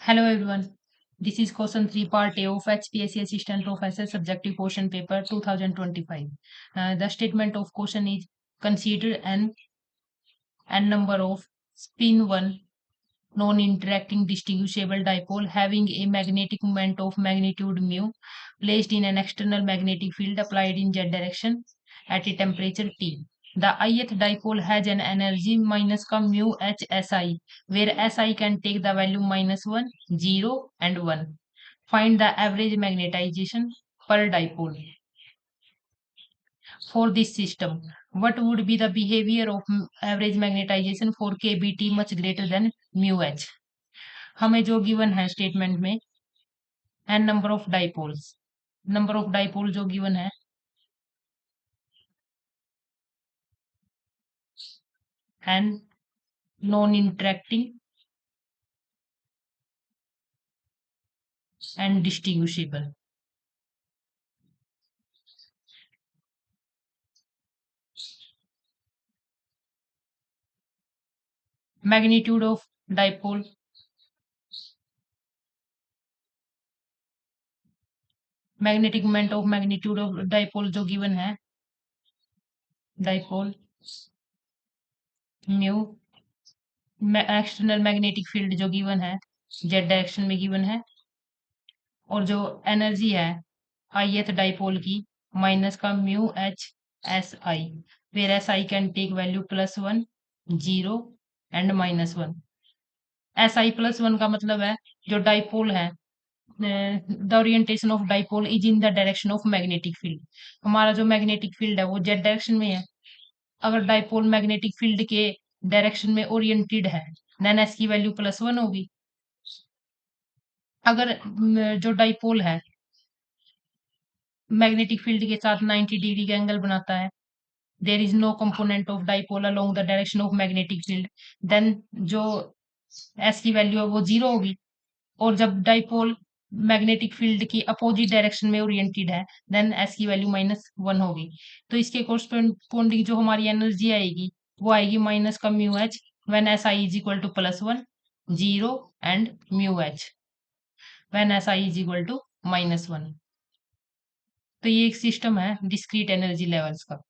Hello everyone. This is question 3 part A of HPSC Assistant Professor Subjective Question Paper 2025. The statement of question is consider n number of spin 1 non-interacting distinguishable dipole having a magnetic moment of magnitude mu placed in an external magnetic field applied in z direction at a temperature T. The ith dipole has an energy minus का mu h si, where si can take the value -1, 0 and 1. Find the average magnetization per dipole. For this system, what would be the behavior of average magnetization for kbt much greater than mu h? हमें जो given है statement में n number of dipoles, number of dipole जो given है n non interacting and distinguishable. Magnitude of dipole, magnetic moment of magnitude of dipole जो given है dipole mu, external magnetic field जो given है Z direction में given है, और जो एनर्जी है ith डाइपोल की माइनस का mu H S I, where S I can take value +1, 0 and -1. S I +1 का मतलब है जो डाइपोल है, the orientation of dipole is in the direction of magnetic field. हमारा जो मैग्नेटिक फील्ड है वो जेड डायरेक्शन में है. अगर डाइपोल मैग्नेटिक फील्ड के डायरेक्शन में ओरिएंटेड है देन एस की वैल्यू +1 होगी. अगर जो डाइपोल है मैग्नेटिक फील्ड के साथ 90 डिग्री का एंगल बनाता है, there is no component of dipole along the direction of magnetic field, then जो एस की वैल्यू है वो 0 होगी. और जब डाइपोल मैग्नेटिक फील्ड की अपोजिट डायरेक्शन में ओरिएंटेड है देन एस की वैल्यू -1 होगी. तो इसके कोरस्पोंडिंग जो हमारी एनर्जी आएगी वो आएगी माइनस का mu H when S I is equal to +1, 0 and mu H when S I is equal to -1. तो ये एक सिस्टम है डिस्क्रीट एनर्जी लेवल्स का.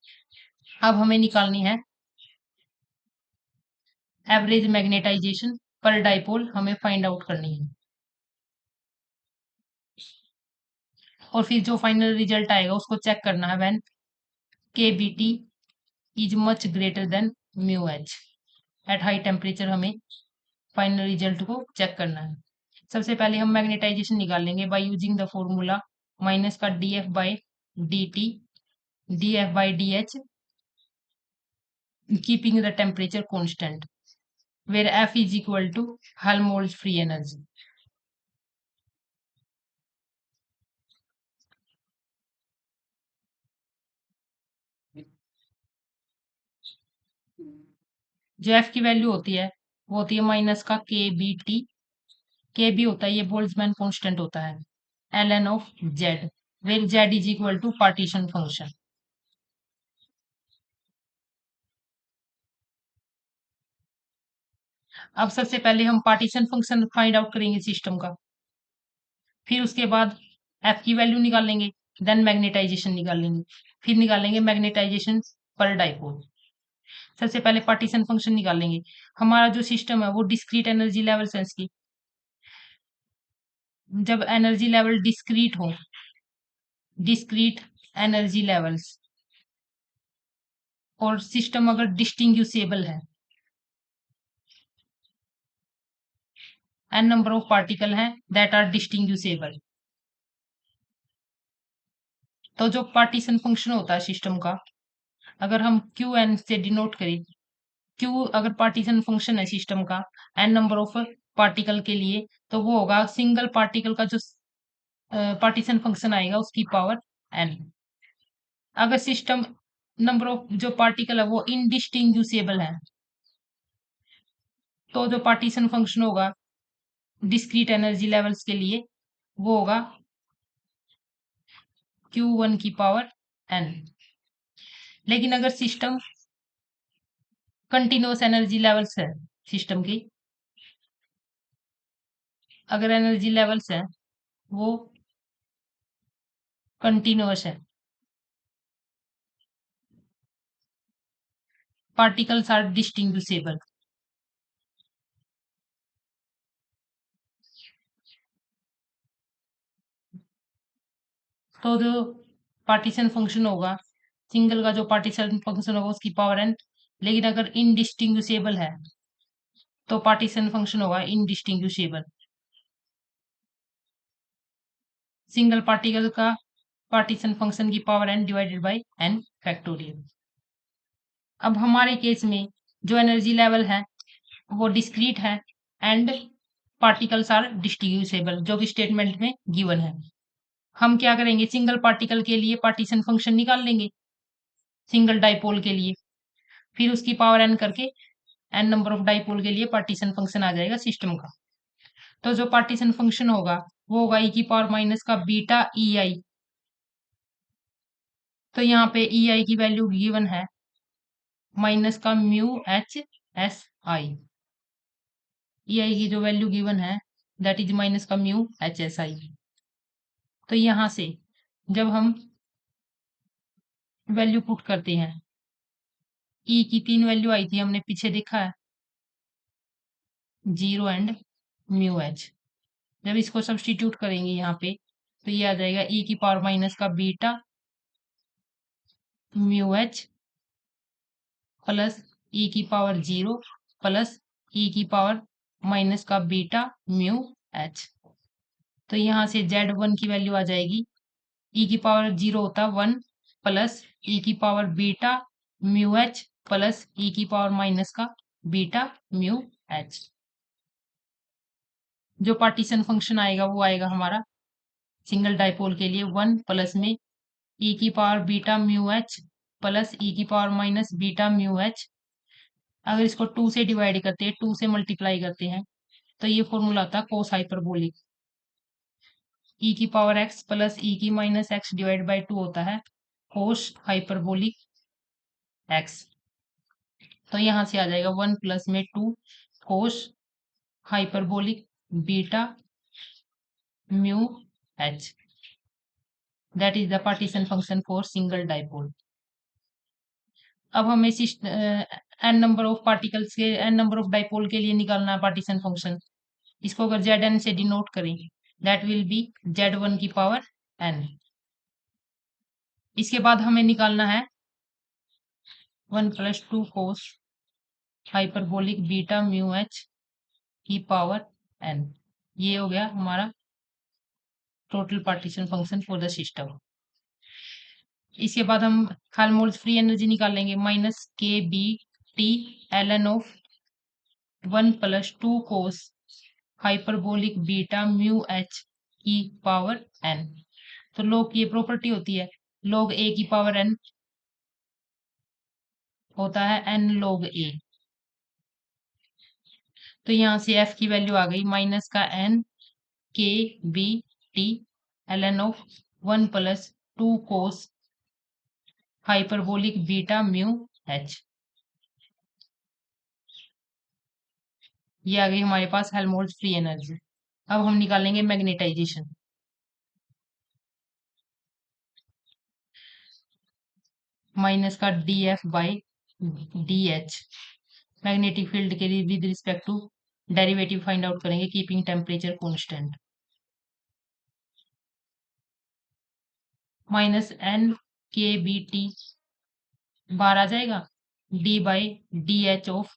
अब हमें निकालनी है एवरेज मैग्नेटाइजेशन पर डाइपोल, हमें फाइंड आउट करनी है. और फिर जो फाइनल रिजल्ट आएगा उसको चेक करना है when K B T is much greater than mu H at high temperature. हमें फाइनल रिजल्ट को चेक करना है. सबसे पहले हम मैग्नेटाइजेशन निकालेंगे by using the formula minus का D F by D T, D F by D H keeping the temperature constant, where F is equal to Helmholtz free energy. जो F की वैल्यू होती है वो होती है माइनस का के बी टी. के बी होता है ये बोल्ट्जमैन कांस्टेंट होता है L N of Z, where Z is equal to partition function. अब सबसे पहले हम पार्टीशन फंक्शन फाइंड आउट करेंगे सिस्टम का, फिर उसके बाद एफ की वैल्यू निकालेंगे, देन मैग्नेटाइजेशन निकालेंगे, फिर निकालेंगे मैग्नेटाइजेशन पर डाइपोल. सबसे पहले पार्टीशन फंक्शन निकालेंगे. हमारा जो सिस्टम है वो डिस्क्रीट एनर्जी लेवल सेंस की, जब एनर्जी लेवल डिस्क्रीट हो, डिस्क्रीट एनर्जी लेवल्स, और सिस्टम अगर डिस्टिंग्विशेबल है, एन नंबर ऑफ पार्टिकल हैं दैट आर डिस्टिंग्विशेबल, तो जो पार्टीशन फंक्शन होता है सिस्टम का, अगर हम क्यू एन से डिनोट करें, क्यू अगर पार्टीशन फंक्शन है सिस्टम का एन नंबर ऑफ पार्टिकल के लिए, तो वो होगा सिंगल पार्टिकल का जो पार्टीशन फंक्शन आएगा उसकी पावर एन. अगर सिस्टम नंबर ऑफ जो पार्टिकल है वो इनडिस्टिंग्विशेबल है, तो जो पार्टीशन फंक्शन होगा डिस्क्रीट एनर्जी लेवल्स के लिए वो होगा Q1 की पावर n. लेकिन अगर सिस्टम कंटिन्यूअस एनर्जी लेवल्स है सिस्टम की, अगर एनर्जी लेवल्स है वो कंटिन्यूअस है, पार्टिकल्स आर डिस्टिंग्विशेबल। तो जो पार्टीशन फंक्शन होगा, सिंगल का जो पार्टीशन फंक्शन होगा उसकी पावर एन, लेकिन अगर इनडिस्टिंग्विशेबल है तो पार्टीशन फंक्शन होगा इनडिस्टिंग्विशेबल। सिंगल पार्टिकल का पार्टीशन फंक्शन की power N divided by N factorial. अब हमारे केस में जो एनर्जी लेवल है वो डिस्क्रीट है एंड पार्टिकल्स आर डिस्ट्रीब्यूसेबल, जो कि स्टेटमेंट में गिवन है। हम क्या करेंगे, सिंगल पार्टिकल के लिए पार्टीशन फंक्शन निकाल लेंगे, सिंगल डाइपोल के लिए, फिर उसकी पावर एन करके एन नंबर ऑफ डाइपोल के लिए पार्टीशन फंक्शन आ जाएगा सिस्टम का। तो जो पार्टीशन फंक्शन होगा वो होगा ई की पावर माइनस का बीटा ई आई। तो यहाँ पे ई आई की वैल्यू गिवन है माइनस का म्यू एच एस आई। ई आई की जो वैल्यू गिवन है दैट इज माइनस का म्यू एच एस आई। तो यहां से जब हम वैल्यू पुट करते हैं, ई की 3 वैल्यू आई थी, हमने पीछे देखा है, 0 एंड म्यू एच। जब इसको सब्सटीट्यूट करेंगे यहाँ पे तो ये आ जाएगा ई की पावर माइनस का beta mu H plus E की पावर 0 प्लस ई की पावर माइनस का बीटा म्यू एच। तो यहाँ से Z1 की वैल्यू आ जाएगी, ई की पावर 0 होता है 1 प्लस ई की power beta mu H plus E की पावर माइनस का बीटा म्यू एच। जो पार्टीशन फंक्शन आएगा वो आएगा हमारा सिंगल डाइपोल के लिए 1 प्लस में ई की power beta mu H plus E की power minus beta mu H. अगर इसको 2 से डिवाइड करते हैं, 2 से मल्टीप्लाई करते हैं, तो ये फॉर्मूला आता है कोस हाइपरबोलिक। ई की पावर एक्स प्लस ई की माइनस एक्स डिवाइड बाई 2 होता है कोस हाइपरबोलिक एक्स। तो यहां से आ जाएगा 1 प्लस में 2 cos hyperbolic beta mu H. That is the partition function for single dipole. अब हमें एन नंबर ऑफ पार्टिकल्स के, एन नंबर ऑफ डाइपोल के लिए निकालना है पार्टीशन फंक्शन। इसको अगर जेड एन से डिनोट करें दैट विल बी Z1 की पावर एन। इसके बाद हमें निकालना है 1 plus 2 cos hyperbolic beta mu H की पावर एन। ये हो गया हमारा total partition function for the system. इसके बाद हम हेल्महोल्ट्ज फ्री एनर्जी निकालेंगे, minus K B T L N of 1 plus 2 cos hyperbolic beta mu H की पावर एन। तो log की ये प्रॉपर्टी होती है, log a की पावर n होता है n log a। तो यहां से f की वैल्यू आ गई माइनस का n K B T L N of 1 plus 2 cos hyperbolic beta mu H. ये आ गई हमारे पास हेल्महोल्ट्ज फ्री एनर्जी। अब हम निकालेंगे मैग्नेटाइजेशन। माइनस का D F by D H magnetic field के लिए with respect to derivative find out करेंगे keeping temperature constant. Minus N K B T बाहर आ जाएगा, D by D H of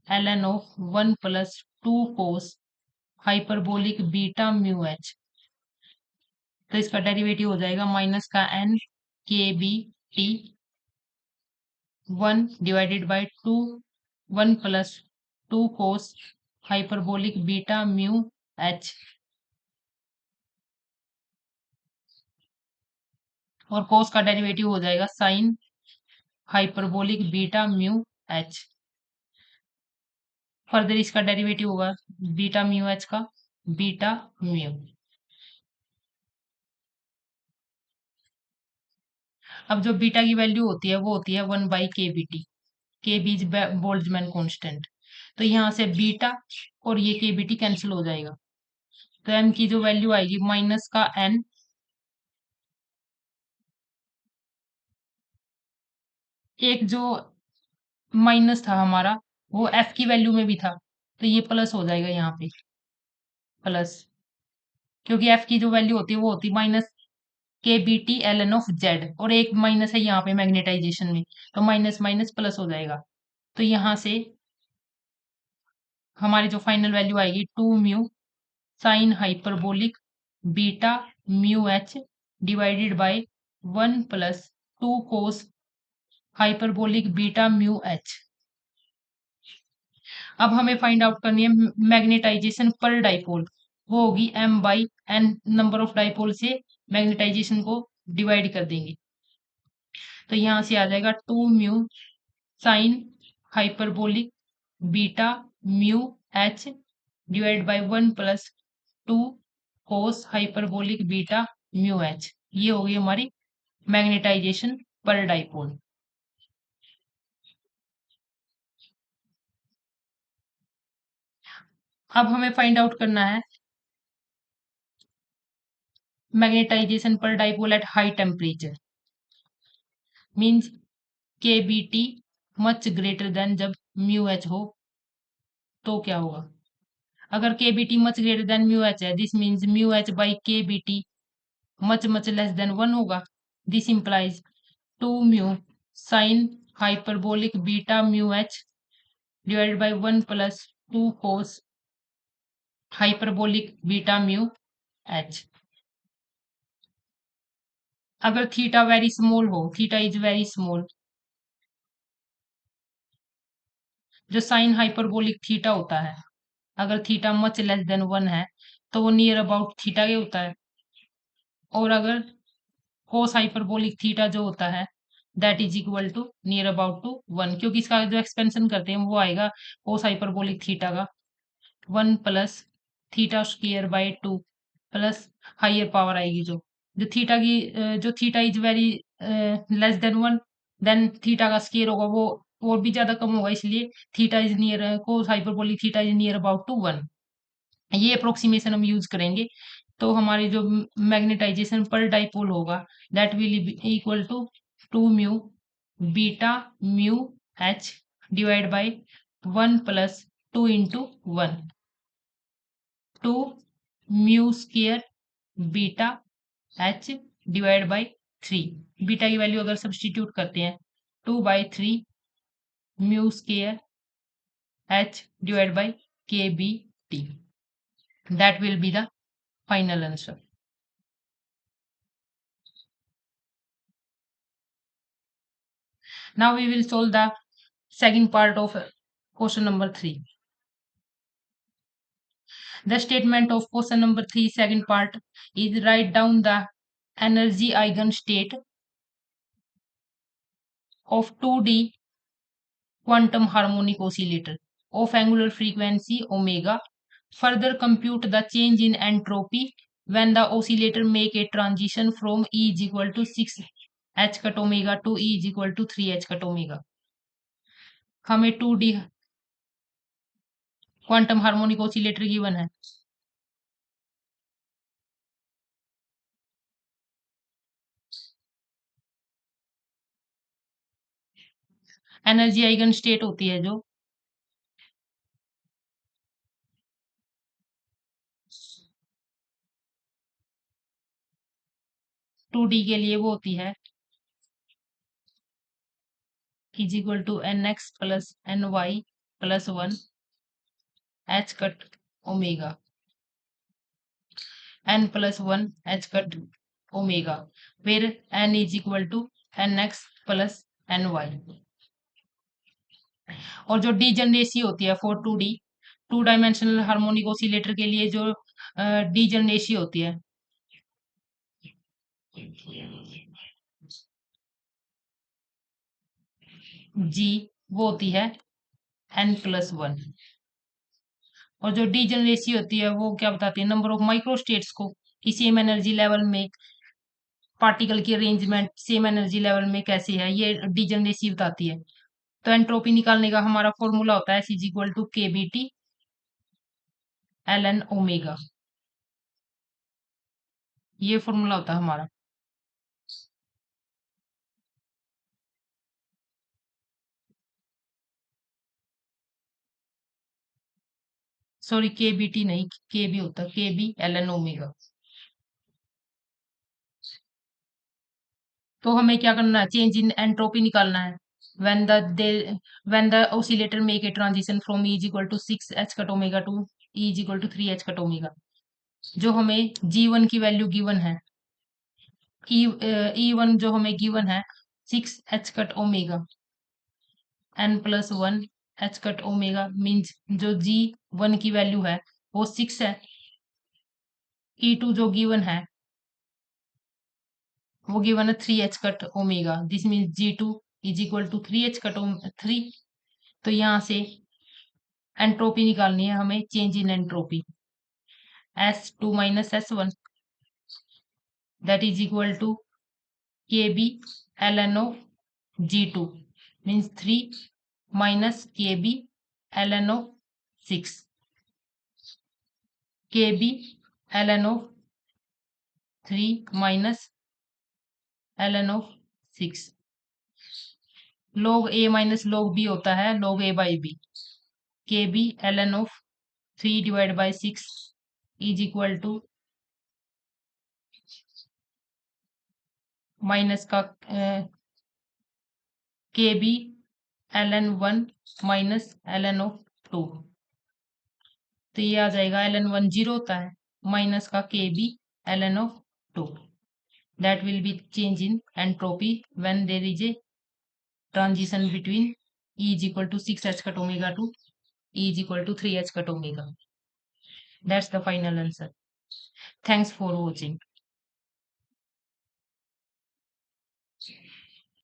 L N of 1 plus 2 cos hyperbolic beta mu H. तो इसका derivative हो जाएगा माइनस का N K B T 1 divided by 2 1 plus 2 cos hyperbolic beta mu H. और कोस का डेरिवेटिव हो जाएगा sign hyperbolic beta mu H. Further इसका डेरिवेटिव होगा बीटा म्यू एच का बीटा म्यू। अब जो बीटा की वैल्यू होती है वो होती है 1 बाई के बी टी। के बी इज बोल्ट्जमैन कांस्टेंट। तो यहाँ से बीटा और ये के बी टी कैंसिल हो जाएगा। तो m की जो वैल्यू आएगी माइनस का n, एक जो माइनस था हमारा वो f की वैल्यू में भी था, तो ये प्लस हो जाएगा यहाँ पे, प्लस, क्योंकि f की जो वैल्यू होती है वो होती है minus K B T L N of Z, और एक माइनस है यहाँ पे मैग्नेटाइजेशन में, तो माइनस माइनस प्लस हो जाएगा। तो यहाँ से हमारी जो फाइनल वैल्यू आएगी 2 mu sine hyperbolic beta mu H divided by 1 + 2 cos hyperbolic beta mu H. अब हमें फाइंड आउट करनी है मैग्नेटाइजेशन पर डाइपोल, वो होगी m/n, नंबर ऑफ डाइपोल से मैग्नेटाइजेशन को डिवाइड कर देंगे। तो यहाँ से आ जाएगा 2 mu sine hyperbolic beta mu H divide by 1 + 2 cos hyperbolic beta mu H. ये होगी हमारी मैग्नेटाइजेशन पर डाइपोल। अब हमें फाइंड आउट करना है मैग्नेटाइजेशन पर dipole at high temperature, means K B T much greater than, जब म्यू एच हो तो क्या होगा। अगर K B T much greater than mu H है, this means mu H by K B T much much less than 1 होगा। This implies 2 mu sine hyperbolic beta mu H divided by 1 + 2 cos hyperbolic beta mu H. अगर theta very small हो, theta is very small, जो sine hyperbolic theta होता है, अगर theta much less than 1 है तो वो नियर अबाउट थीटा के होता है। और अगर कोस हाइपरबोलिक थीटा जो होता है that is equal to near about to 1, क्योंकि इसका जो एक्सपेंशन करते हैं वो आएगा कोस हाइपरबोलिक थीटा का 1 + theta square by 2 plus higher power आएगी जो थीटा की जो theta is very less than 1, then theta का स्क्वायर होगा वो और भी ज्यादा कम होगा, इसलिए theta is near cos hyperbolic theta is near about to 1। ये अप्रोक्सीमेशन हम यूज करेंगे, तो हमारी जो मैग्नेटाइजेशन पर डाइपोल होगा that will be equal to 2 mu beta mu H divide by 1 + 2 × 1, 2 mu square beta H divide by 3। Beta की value अगर सब्सटीट्यूट करते हैं 2/3 mu square H divide by K B T, that will be the final answer. Now we will solve the second part of question number 3. The statement of question number 3 second part is write down the energy eigenstate of 2D quantum harmonic oscillator of angular frequency omega. Further compute the change in entropy when the oscillator make a transition from E is equal to 6 h cut omega to E is equal to 3 h cut omega. हमें 2D quantum harmonic oscillator given है। Energy eigen state होती है जो 2D के लिए वो होती है is equal to nx plus ny plus 1 h cut omega, n plus 1 h cut omega, फिर n is equal to nx plus ny। और जो डीजनरेसी होती है for 2D 2 dimensional harmonic oscillator के लिए जो डीजनरेसी होती है जी, वो होती है n प्लस 1। और जो डीजनरेसी होती है वो क्या बताती है, नंबर ऑफ माइक्रोस्टेट्स को कि सेम एनर्जी लेवल में पार्टिकल की अरेंजमेंट सेम एनर्जी लेवल में कैसे है, ये डीजनरेसी बताती है। तो एंट्रोपी निकालने का हमारा फॉर्मूला होता है S is equal to K B T L N omega. ये फॉर्मूला होता है हमारा। सॉरी, के बी टी नहीं, के बी होता है, के बी एल एन ओमेगा। तो हमें क्या करना है, चेंज इन एंट्रोपी निकालना है। When the they when the oscillator make a transition from E is equal to 6 h cut omega to E is equal to 3 h cut omega. जो हमें G1 की वैल्यू गिवन है, E1 जो हमें given है 6 h cut omega n+1 h cut omega, means जो G1 की value है वो 6 है। E2 जो गिवन है वो गिवन है 3 h cut omega, this means G2 is equal to 3 h cut 3। तो यहाँ से एंट्रोपी निकालनी है हमें, change in entropy, S2 minus S1, that is equal to KB ln of G2, means 3 minus KB ln of 6, KB ln of 3 minus ln of 6, log A minus log B होता है log A by B। KB ln of 3 divide by 6 is equal to minus का KB ln 1 minus ln of 2। तो ये आ जाएगा ln 1 0 होता है, minus का KB ln of 2। That will be change in entropy when there is a transition between E is equal to 6 h cut omega to E is equal to 3 h cut omega. That's the final answer. Thanks for watching.